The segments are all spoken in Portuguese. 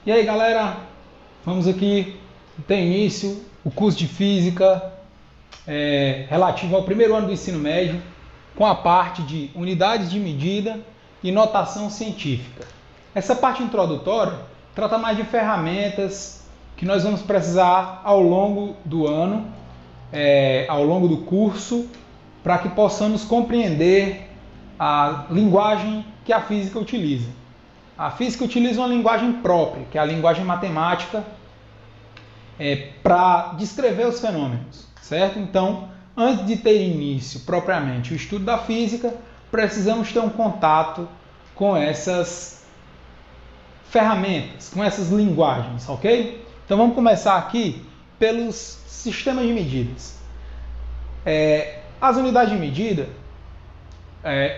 E aí galera, vamos aqui ter início o curso de Física relativo ao primeiro ano do ensino médio, com a parte de unidades de medida e notação científica. Essa parte introdutória trata mais de ferramentas que nós vamos precisar ao longo do ano, ao longo do curso, para que possamos compreender a linguagem que a física utiliza. A física utiliza uma linguagem própria, que é a linguagem matemática, para descrever os fenômenos, certo? Então, antes de ter início propriamente o estudo da física, precisamos ter um contato com essas ferramentas, com essas linguagens, ok? Então vamos começar aqui pelos sistemas de medidas. As unidades de medida,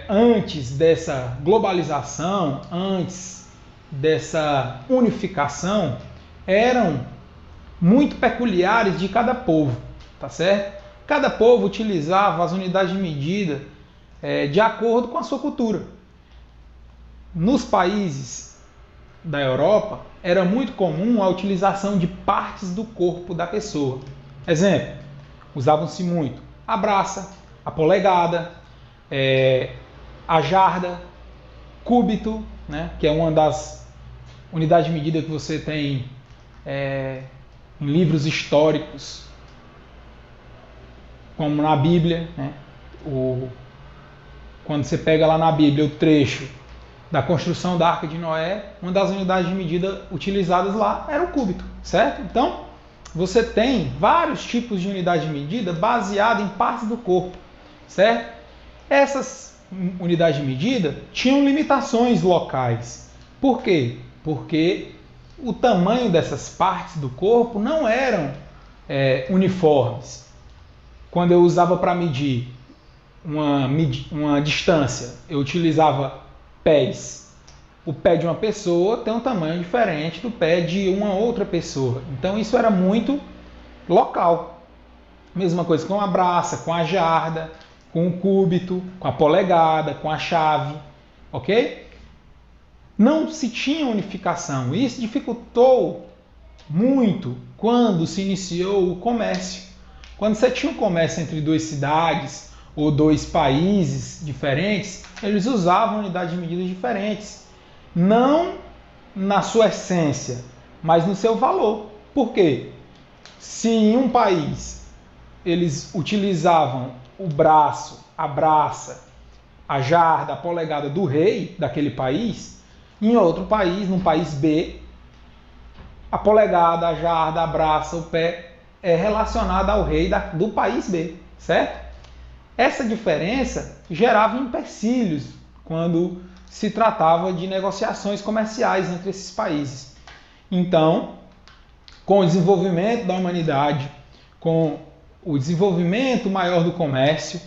antes dessa globalização, antes dessa unificação, eram muito peculiares de cada povo, tá certo? Cada povo utilizava as unidades de medida de acordo com a sua cultura. Nos países da Europa, era muito comum a utilização de partes do corpo da pessoa. Exemplo, usavam-se muito a braça, a polegada, a jarda, cúbito, né, que é uma das unidades de medida que você tem em livros históricos, como na Bíblia, né? Quando você pega lá na Bíblia o trecho da construção da Arca de Noé, uma das unidades de medida utilizadas lá era o cúbito, certo? Então, você tem vários tipos de unidade de medida baseada em partes do corpo, certo? Essas unidades de medida tinham limitações locais. Por quê? Porque o tamanho dessas partes do corpo não eram uniformes. Quando eu usava para medir uma distância, eu utilizava pés. O pé de uma pessoa tem um tamanho diferente do pé de uma outra pessoa. Então isso era muito local. Mesma coisa com a braça, com a jarda, com o cúbito, com a polegada, com a chave, ok? Não se tinha unificação. Isso dificultou muito quando se iniciou o comércio. Quando você tinha um comércio entre duas cidades ou dois países diferentes, eles usavam unidades de medidas diferentes. Não na sua essência, mas no seu valor. Por quê? Se em um país eles utilizavam o braço, a braça, a jarda, a polegada do rei daquele país, em outro país, num país B, a polegada, a jarda, a braça, o pé é relacionada ao rei do país B, certo? Essa diferença gerava empecilhos quando se tratava de negociações comerciais entre esses países. Então, com o desenvolvimento da humanidade, com o desenvolvimento maior do comércio,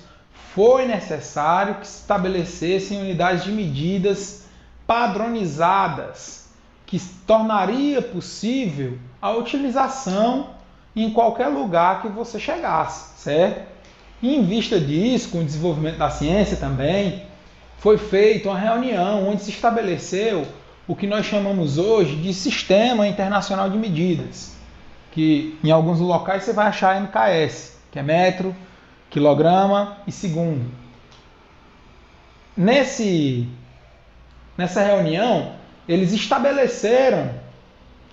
foi necessário que se estabelecessem unidades de medidas padronizadas, que tornaria possível a utilização em qualquer lugar que você chegasse, certo? E em vista disso, com o desenvolvimento da ciência também, foi feita uma reunião onde se estabeleceu o que nós chamamos hoje de Sistema Internacional de Medidas, que em alguns locais você vai achar MKS, que é metro, quilograma e segundo. Nessa reunião, eles estabeleceram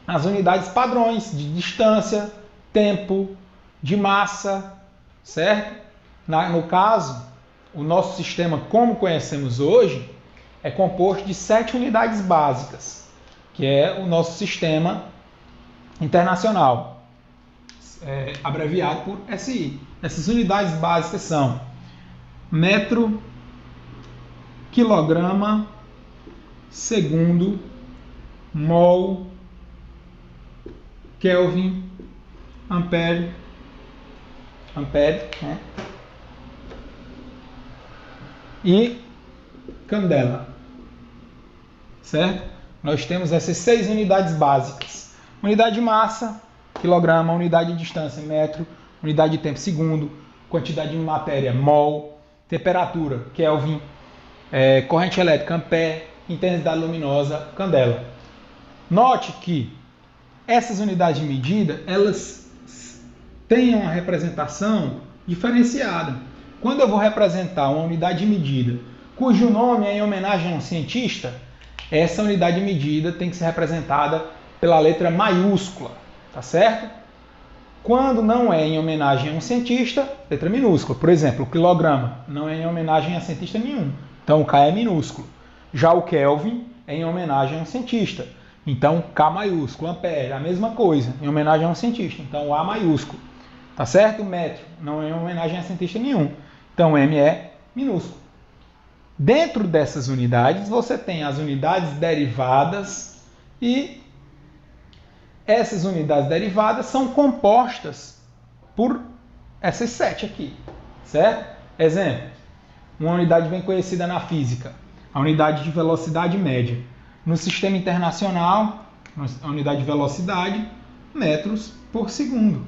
as unidades padrões de distância, tempo, de massa, certo? No caso, o nosso sistema, como conhecemos hoje, é composto de 7 unidades básicas, que é o nosso sistema internacional, abreviado por SI. Essas unidades básicas são metro, quilograma, segundo, mol, Kelvin, ampere, né? E candela, certo? Nós temos essas 6 unidades básicas: unidade de massa, quilograma; unidade de distância, metro; unidade de tempo, segundo; quantidade de matéria, mol; temperatura, Kelvin; corrente elétrica, ampere; intensidade luminosa, candela. Note que essas unidades de medida, elas têm uma representação diferenciada. Quando eu vou representar uma unidade de medida cujo nome é em homenagem a um cientista, essa unidade de medida tem que ser representada pela letra maiúscula, tá certo? Quando não é em homenagem a um cientista, letra minúscula. Por exemplo, o quilograma não é em homenagem a cientista nenhum, então o K é minúsculo. Já o Kelvin é em homenagem a um cientista, então K maiúsculo. Ampere, a mesma coisa, em homenagem a um cientista, então o A maiúsculo. Tá certo? O metro não é em homenagem a cientista nenhum, então M é minúsculo. Dentro dessas unidades, você tem as unidades derivadas e essas unidades derivadas são compostas por essas 7 aqui, certo? Exemplo, uma unidade bem conhecida na física, a unidade de velocidade média. No sistema internacional, a unidade de velocidade, metros por segundo.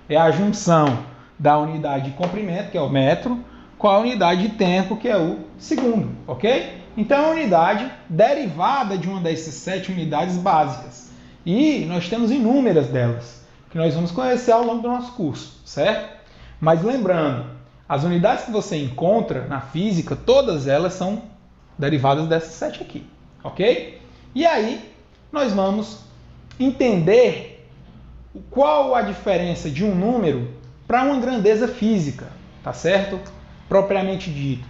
É a junção da unidade de comprimento, que é o metro, com a unidade de tempo, que é o segundo, ok? Então, é uma unidade derivada de uma dessas 7 unidades básicas. E nós temos inúmeras delas, que nós vamos conhecer ao longo do nosso curso, certo? Mas lembrando, as unidades que você encontra na física, todas elas são derivadas dessas 7 aqui, ok? E aí, nós vamos entender qual a diferença de um número para uma grandeza física, tá certo? Propriamente dito.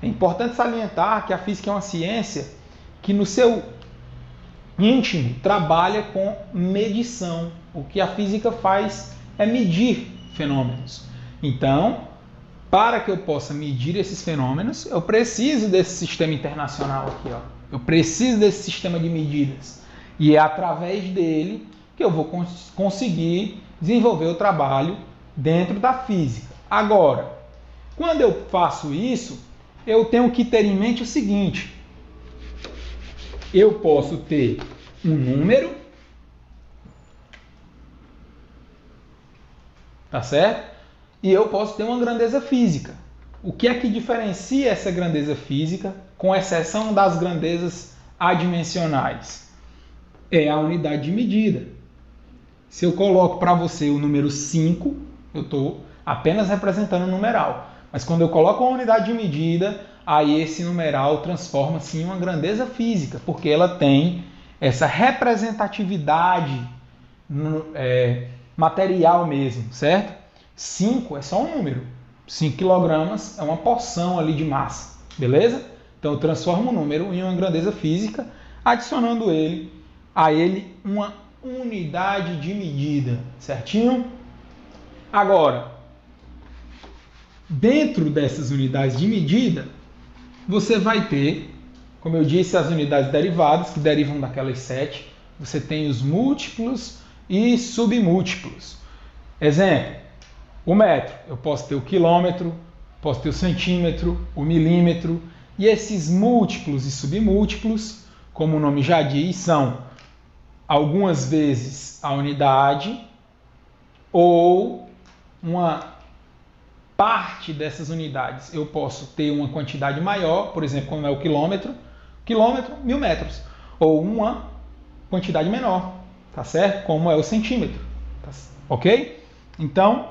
É importante salientar que a física é uma ciência que no seu íntimo trabalha com medição. O que a física faz é medir fenômenos. Então, para que eu possa medir esses fenômenos, eu preciso desse sistema internacional aqui, ó. Eu preciso desse sistema de medidas. E é através dele que eu vou conseguir desenvolver o trabalho dentro da física. Agora, quando eu faço isso, eu tenho que ter em mente o seguinte: eu posso ter um número, tá certo? E eu posso ter uma grandeza física. O que é que diferencia essa grandeza física, com exceção das grandezas adimensionais? É a unidade de medida. Se eu coloco para você o número 5, eu estou apenas representando o numeral. Mas quando eu coloco uma unidade de medida, aí esse numeral transforma-se em uma grandeza física, porque ela tem essa representatividade material mesmo, certo? 5 é só um número. 5 quilogramas é uma porção ali de massa, beleza? Então eu transformo o número em uma grandeza física, adicionando a ele uma unidade de medida, certinho? Agora, dentro dessas unidades de medida, você vai ter, como eu disse, as unidades derivadas, que derivam daquelas 7. Você tem os múltiplos e submúltiplos. Exemplo, o metro. Eu posso ter o quilômetro, posso ter o centímetro, o milímetro. E esses múltiplos e submúltiplos, como o nome já diz, são algumas vezes a unidade ou uma parte dessas unidades. Eu posso ter uma quantidade maior, por exemplo, como é o quilômetro, 1000 metros, ou uma quantidade menor, tá certo? Como é o centímetro, tá, ok? Então,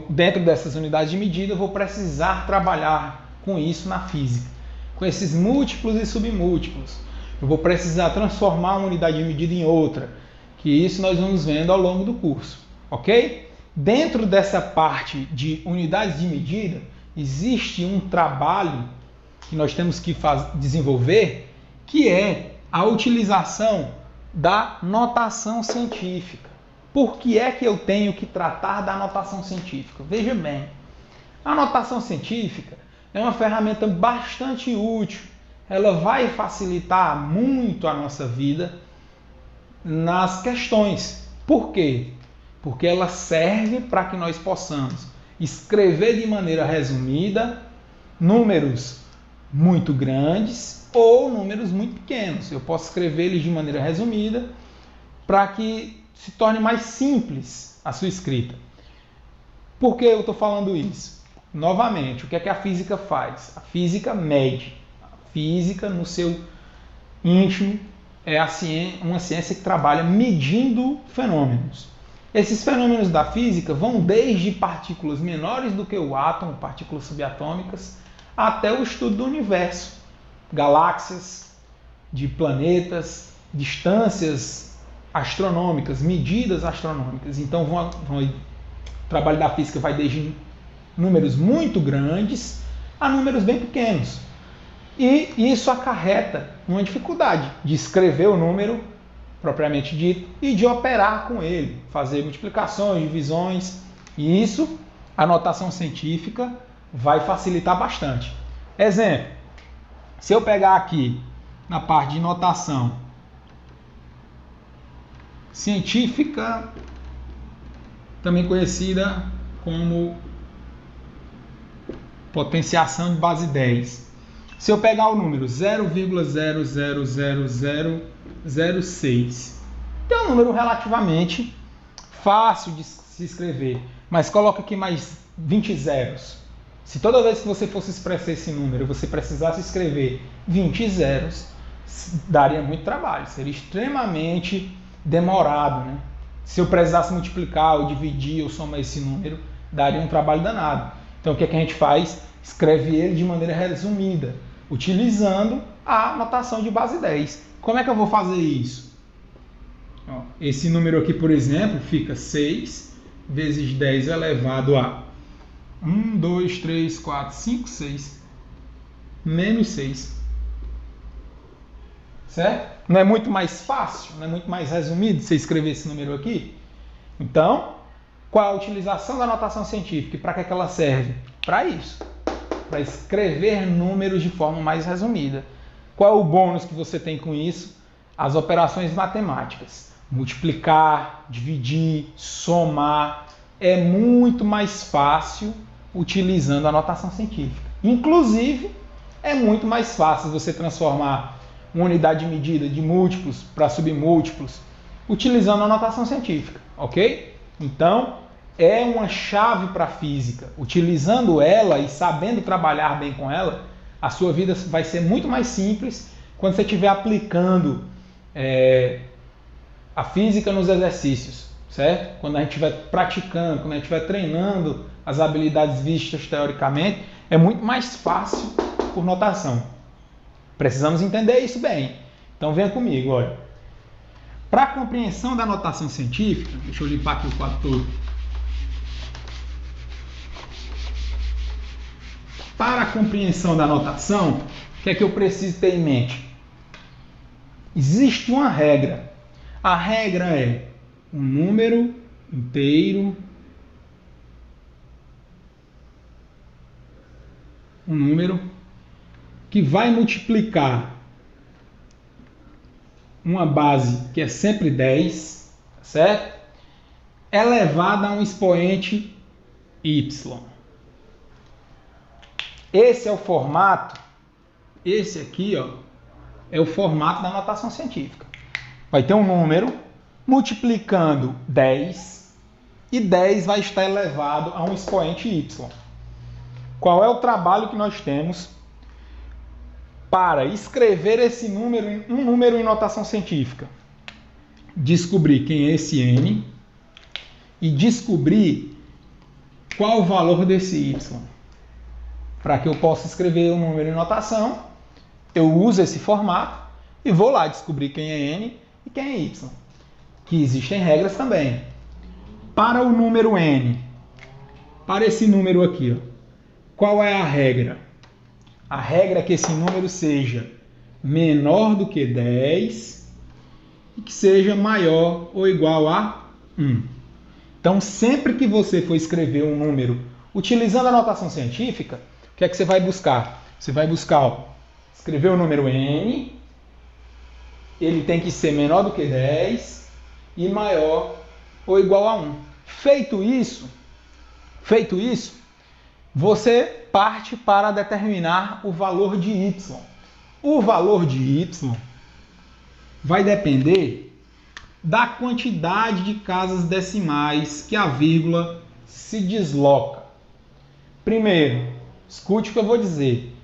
dentro dessas unidades de medida, eu vou precisar trabalhar com isso na física, com esses múltiplos e submúltiplos. Eu vou precisar transformar uma unidade de medida em outra, que isso nós vamos vendo ao longo do curso, ok? Dentro dessa parte de unidades de medida, existe um trabalho que nós temos que desenvolver, que é a utilização da notação científica. Por que é que eu tenho que tratar da notação científica? Veja bem, a notação científica é uma ferramenta bastante útil. Ela vai facilitar muito a nossa vida nas questões. Por quê? Porque ela serve para que nós possamos escrever de maneira resumida números muito grandes ou números muito pequenos. Eu posso escrever eles de maneira resumida para que se torne mais simples a sua escrita. Por que eu estou falando isso? Novamente, o que é que a física faz? A física mede. A física, no seu íntimo, é uma ciência que trabalha medindo fenômenos. Esses fenômenos da física vão desde partículas menores do que o átomo, partículas subatômicas, até o estudo do universo, galáxias, de planetas, distâncias astronômicas, medidas astronômicas. Então, o trabalho da física vai desde números muito grandes a números bem pequenos. E isso acarreta uma dificuldade de escrever o número propriamente dito e de operar com ele, fazer multiplicações, divisões. E isso, a notação científica vai facilitar bastante. Exemplo, se eu pegar aqui na parte de notação científica, também conhecida como potenciação de base 10. Se eu pegar o número 0,000006, tem um número relativamente fácil de se escrever, mas coloca aqui mais 20 zeros. Se toda vez que você fosse expressar esse número, você precisasse escrever 20 zeros, daria muito trabalho, seria extremamente demorado, né? Se eu precisasse multiplicar, ou dividir, ou somar esse número, daria um trabalho danado. Então o que é que a gente faz? Escreve ele de maneira resumida, utilizando a notação de base 10. Como é que eu vou fazer isso? Ó, esse número aqui, por exemplo, fica 6 vezes 10 elevado a 1, 2, 3, 4, 5, 6, menos 6. Certo? Não é muito mais fácil, não é muito mais resumido você escrever esse número aqui? Então, qual a utilização da notação científica e para que ela serve? Para isso, para escrever números de forma mais resumida. Qual é o bônus que você tem com isso? As operações matemáticas. Multiplicar, dividir, somar. É muito mais fácil utilizando a notação científica. Inclusive, é muito mais fácil você transformar uma unidade de medida de múltiplos para submúltiplos utilizando a notação científica, ok? Então, é uma chave para a física. Utilizando ela e sabendo trabalhar bem com ela, a sua vida vai ser muito mais simples quando você estiver aplicando a física nos exercícios, certo? Quando a gente estiver praticando, quando a gente estiver treinando as habilidades vistas teoricamente, é muito mais fácil por notação. Precisamos entender isso bem. Então venha comigo, olha. Para a compreensão da notação científica, deixa eu limpar aqui o quadro todo. Para a compreensão da notação, o que é que eu preciso ter em mente? Existe uma regra. A regra é um número inteiro, um número que vai multiplicar uma base que é sempre 10, certo? Elevada a um expoente y. Esse é o formato, esse aqui, ó, é o formato da notação científica. Vai ter um número multiplicando 10 e 10 vai estar elevado a um expoente y. Qual é o trabalho que nós temos para escrever esse número, um número em notação científica? Descobrir quem é esse n e descobrir qual o valor desse y. Para que eu possa escrever um número em notação, eu uso esse formato e vou lá descobrir quem é n e quem é y. Que existem regras também. Para o número n, para esse número aqui, ó, qual é a regra? A regra é que esse número seja menor do que 10 e que seja maior ou igual a 1. Então, sempre que você for escrever um número utilizando a notação científica, o que é que você vai buscar? Você vai buscar, ó, escrever o número n, ele tem que ser menor do que 10 e maior ou igual a 1. Feito isso, você parte para determinar o valor de y. O valor de y vai depender da quantidade de casas decimais que a vírgula se desloca. Primeiro, escute o que eu vou dizer.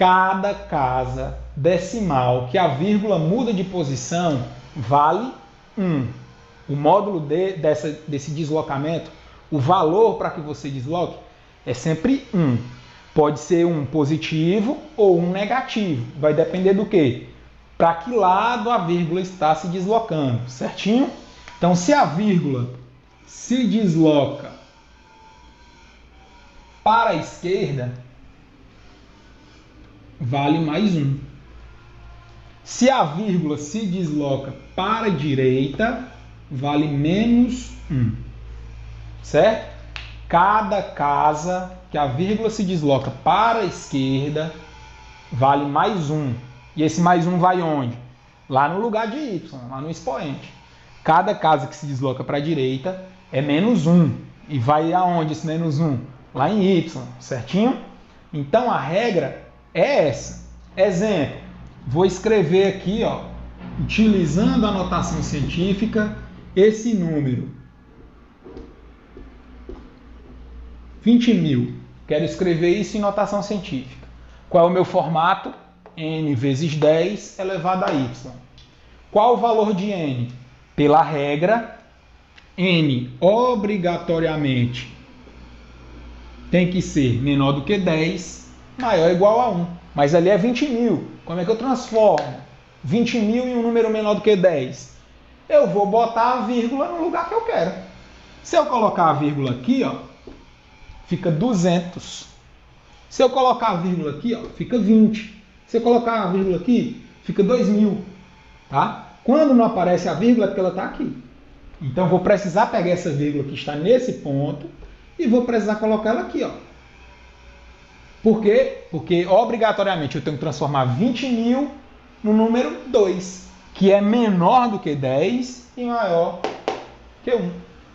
cada casa decimal que a vírgula muda de posição vale 1. O módulo desse deslocamento, o valor para que você desloque é sempre 1. Pode ser um positivo ou um negativo. Vai depender do quê? Para que lado a vírgula está se deslocando, certinho? Então, se a vírgula se desloca para a esquerda, vale mais 1. Se a vírgula se desloca para a direita, vale menos 1. Certo? Cada casa que a vírgula se desloca para a esquerda, vale mais 1. E esse mais 1 vai onde? Lá no lugar de y, lá no expoente. Cada casa que se desloca para a direita é menos 1. E vai aonde esse menos 1? Lá em y, certinho? Então a regra é essa. Exemplo, vou escrever aqui, ó, utilizando a notação científica, esse número. 20.000. Quero escrever isso em notação científica. Qual é o meu formato? N vezes 10 elevado a y. Qual o valor de n? Pela regra, n obrigatoriamente tem que ser menor do que 10, maior ou igual a 1. Mas ali é 20.000. Como é que eu transformo 20.000 em um número menor do que 10? Eu vou botar a vírgula no lugar que eu quero. Se eu colocar a vírgula aqui, ó, fica 200. Se eu colocar a vírgula aqui, ó, fica 20. Se eu colocar a vírgula aqui, fica 2.000. Tá? Quando não aparece a vírgula, é porque ela está aqui. Então, eu vou precisar pegar essa vírgula que está nesse ponto e vou precisar colocar ela aqui. Ó. Por quê? Porque, obrigatoriamente, eu tenho que transformar 20.000 no número 2, que é menor do que 10 e maior que 1.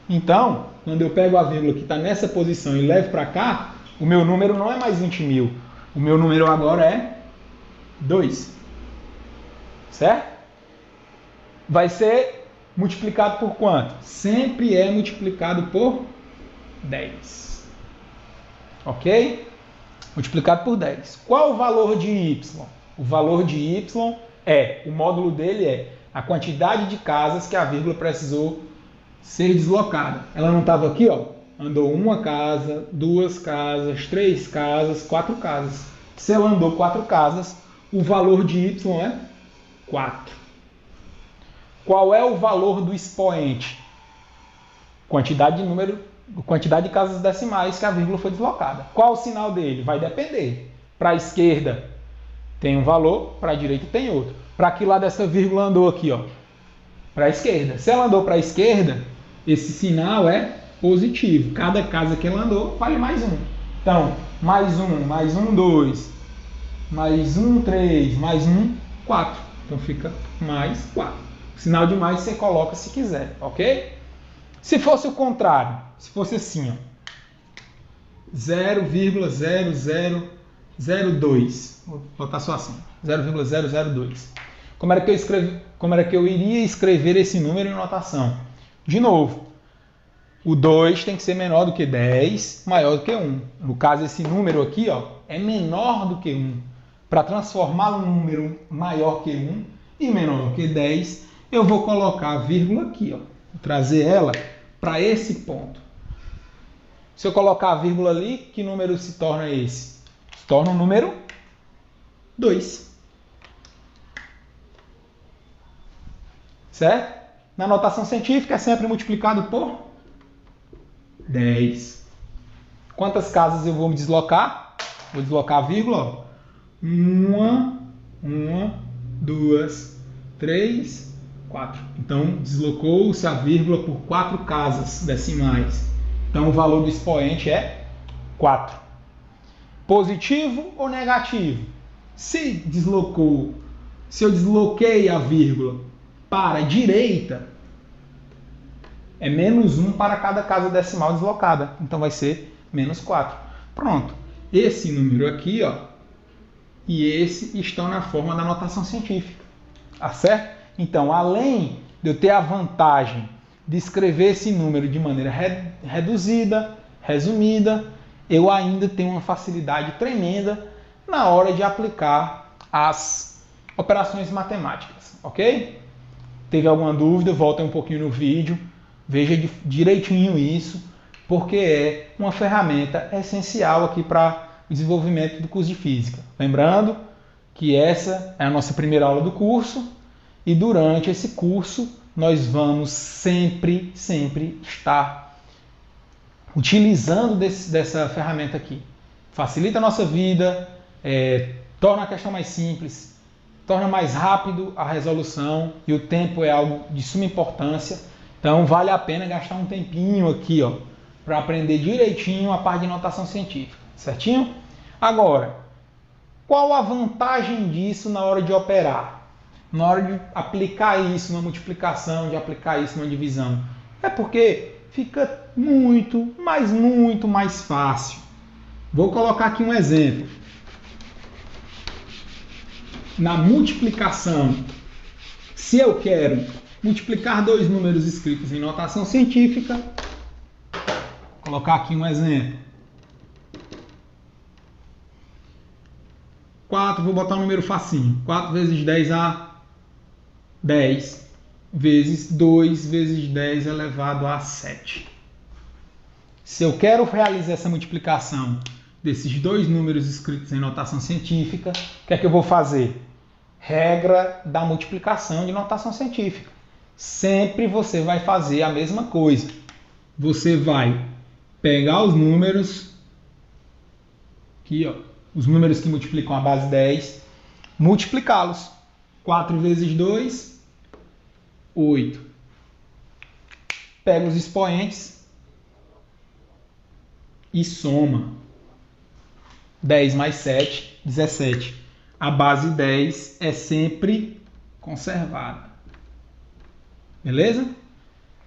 Então, quando eu pego a vírgula que está nessa posição e levo para cá, o meu número não é mais 20.000. O meu número agora é 2. Certo? Vai ser multiplicado por quanto? Sempre é multiplicado por 10. Ok? Multiplicado por 10. Qual o valor de y? O valor de y o módulo dele é a quantidade de casas que a vírgula precisou ser deslocada. Ela não estava aqui, ó. Andou uma casa, 2 casas, 3 casas, 4 casas. Se ela andou 4 casas, o valor de y é 4. Qual é o valor do expoente? Quantidade de casas decimais que a vírgula foi deslocada. Qual o sinal dele? Vai depender. Para a esquerda tem um valor, para a direita tem outro. Para que lado essa vírgula andou aqui? Para a esquerda. Se ela andou para a esquerda, esse sinal é positivo. Cada casa que ela andou vale mais 1. Então, mais 1, 2, mais 1, 3, mais 1, 4. Então fica mais 4. O sinal de mais você coloca se quiser, ok? Se fosse o contrário, se fosse assim, ó, 0,0002, vou botar só assim, 0,002. Como era que eu iria escrever esse número em notação? De novo, o 2 tem que ser menor do que 10, maior do que 1. No caso, esse número aqui, ó, é menor do que 1. Para transformar um número maior que 1 e menor do que 10, eu vou colocar a vírgula aqui, ó, vou trazer ela para esse ponto. Se eu colocar a vírgula ali, que número se torna esse? Se torna o número 2. Certo? Na notação científica é sempre multiplicado por 10. Quantas casas eu vou me deslocar? Vou deslocar a vírgula. 1, 2, 3, 4. Então, deslocou-se a vírgula por 4 casas decimais. Então, o valor do expoente é 4. Positivo ou negativo? Se eu desloquei a vírgula para a direita, é menos 1 para cada casa decimal deslocada. Então, vai ser menos 4. Pronto. Esse número aqui, ó, e esse estão na forma da notação científica. Tá certo? Então, além de eu ter a vantagem de escrever esse número de maneira reduzida, resumida, eu ainda tenho uma facilidade tremenda na hora de aplicar as operações matemáticas, ok? Teve alguma dúvida? Voltem um pouquinho no vídeo, veja direitinho isso, porque é uma ferramenta essencial aqui para o desenvolvimento do curso de Física. Lembrando que essa é a nossa primeira aula do curso e durante esse curso nós vamos sempre estar utilizando dessa ferramenta aqui. Facilita a nossa vida, torna a questão mais simples, torna mais rápido a resolução e o tempo é algo de suma importância. Então vale a pena gastar um tempinho aqui, ó, para aprender direitinho a parte de notação científica, certinho? Agora, qual a vantagem disso na hora de operar? Na hora de aplicar isso na multiplicação, de aplicar isso na divisão? É porque fica muito mais fácil. Vou colocar aqui um exemplo. Na multiplicação, se eu quero multiplicar dois números escritos em notação científica, vou colocar aqui um exemplo. 4, vou botar um número facinho. 4 vezes 10 a 10 vezes 2 vezes 10 elevado a 7. Se eu quero realizar essa multiplicação desses dois números escritos em notação científica, o que é que eu vou fazer? Regra da multiplicação de notação científica. Sempre você vai fazer a mesma coisa. Você vai pegar os números, aqui, ó, os números que multiplicam a base 10, multiplicá-los. 4 vezes 2, 8. Pega os expoentes e soma. 10 mais 7, 17. A base 10 é sempre conservada. Beleza?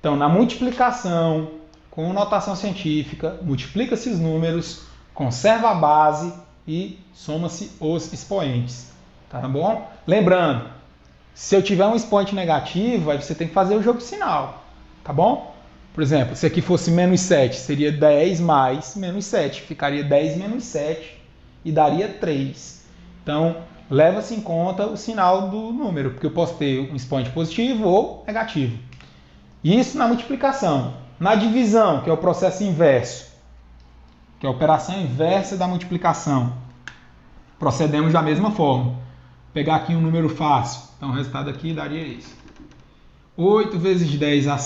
Então, na multiplicação com notação científica, multiplica-se os números, conserva a base e soma-se os expoentes. Tá bom? Lembrando, se eu tiver um expoente negativo, aí você tem que fazer o jogo sinal. Tá bom? Por exemplo, se aqui fosse menos 7, seria 10 mais menos 7. Ficaria 10 menos 7 e daria 3. Então, leva-se em conta o sinal do número, porque eu posso ter um expoente positivo ou negativo. Isso na multiplicação. Na divisão, que é o processo inverso, que é a operação inversa da multiplicação, procedemos da mesma forma. Vou pegar aqui um número fácil. Então, o resultado aqui daria isso. 8 vezes 10 a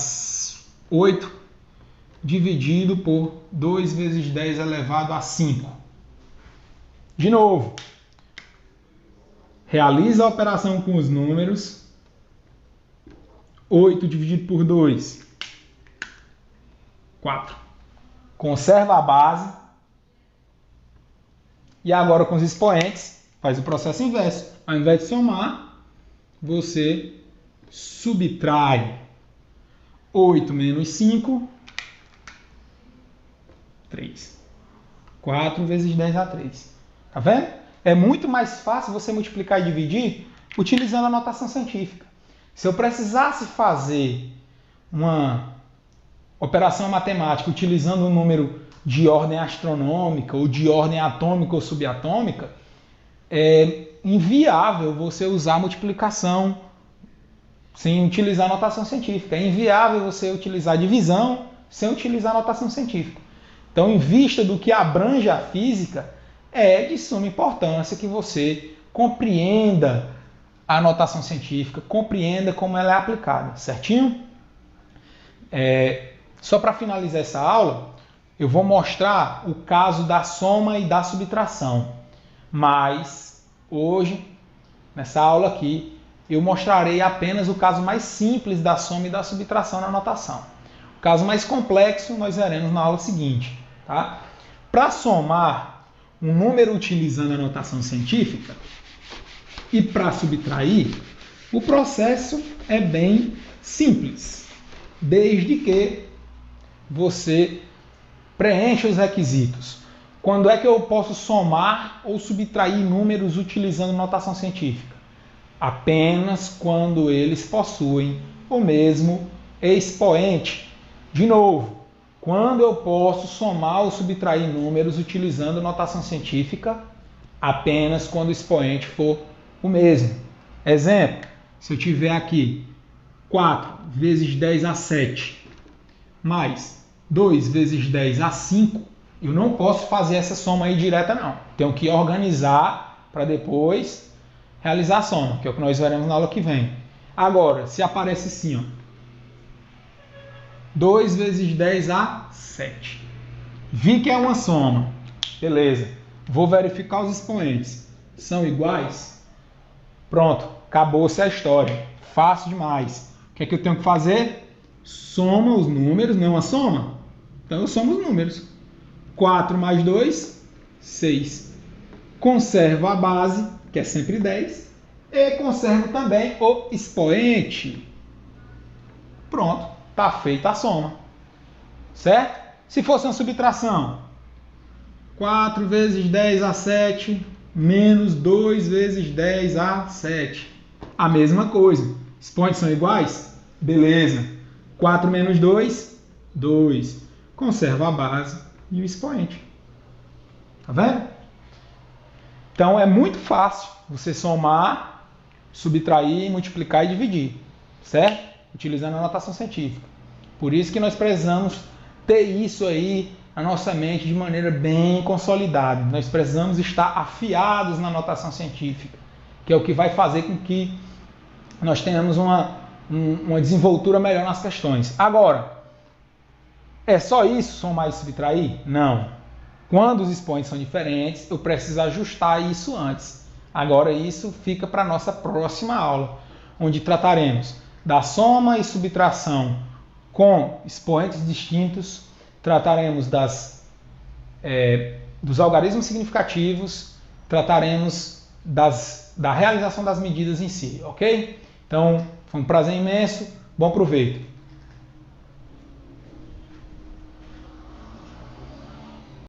8 dividido por 2 vezes 10 elevado a 5. De novo, realiza a operação com os números. 8 dividido por 2, 4. Conserva a base. E agora com os expoentes, faz o processo inverso. Ao invés de somar, você subtrai 8 menos 5, 3. 4 vezes 10 a 3. Tá vendo? É muito mais fácil você multiplicar e dividir utilizando a notação científica. Se eu precisasse fazer uma operação matemática utilizando um número de ordem astronômica ou de ordem atômica ou subatômica, é inviável você usar a multiplicação sem utilizar a notação científica. É inviável você utilizar a divisão sem utilizar a notação científica. Então, em vista do que abrange a física, é de suma importância que você compreenda a notação científica, compreenda como ela é aplicada, certinho? Só para finalizar essa aula, eu vou mostrar o caso da soma e da subtração. Mas hoje, nessa aula aqui, eu mostrarei apenas o caso mais simples da soma e da subtração na notação. O caso mais complexo nós veremos na aula seguinte. Tá? Para somar um número utilizando a notação científica e para subtrair, o processo é bem simples, desde que você preencha os requisitos. Quando é que eu posso somar ou subtrair números utilizando notação científica? Apenas quando eles possuem o mesmo expoente. De novo, quando eu posso somar ou subtrair números utilizando notação científica? apenas quando o expoente for o mesmo. Exemplo, se eu tiver aqui 4 vezes 10 a 7 mais 2 vezes 10 a 5, eu não posso fazer essa soma aí direta não. Tenho que organizar para depois realizar a soma, que é o que nós veremos na aula que vem. Agora, se aparece assim, ó, 2 vezes 10 a 7. Vi que é uma soma. Beleza. Vou verificar os expoentes. São iguais? Pronto. Acabou-se a história. Fácil demais. O que é que eu tenho que fazer? Soma os números, não é uma soma? Então eu somo os números. 4 mais 2, 6. Conservo a base, que é sempre 10. E conservo também o expoente. Pronto. Está feita a soma. Certo? Se fosse uma subtração, 4 vezes 10 a 7 menos 2 vezes 10 a 7. A mesma coisa. Expoentes são iguais? Beleza. 4 menos 2, 2. Conserva a base e o expoente. Tá vendo? Então é muito fácil você somar, subtrair, multiplicar e dividir. Certo? Utilizando a notação científica. Por isso que nós precisamos ter isso aí na nossa mente de maneira bem consolidada. Nós precisamos estar afiados na notação científica, que é o que vai fazer com que nós tenhamos uma desenvoltura melhor nas questões. Agora, é só isso, somar e subtrair? Não. Quando os expoentes são diferentes, eu preciso ajustar isso antes. Agora isso fica para a nossa próxima aula, onde trataremos da soma e subtração com expoentes distintos, trataremos dos algarismos significativos, trataremos da realização das medidas em si, ok? Então, foi um prazer imenso, bom proveito!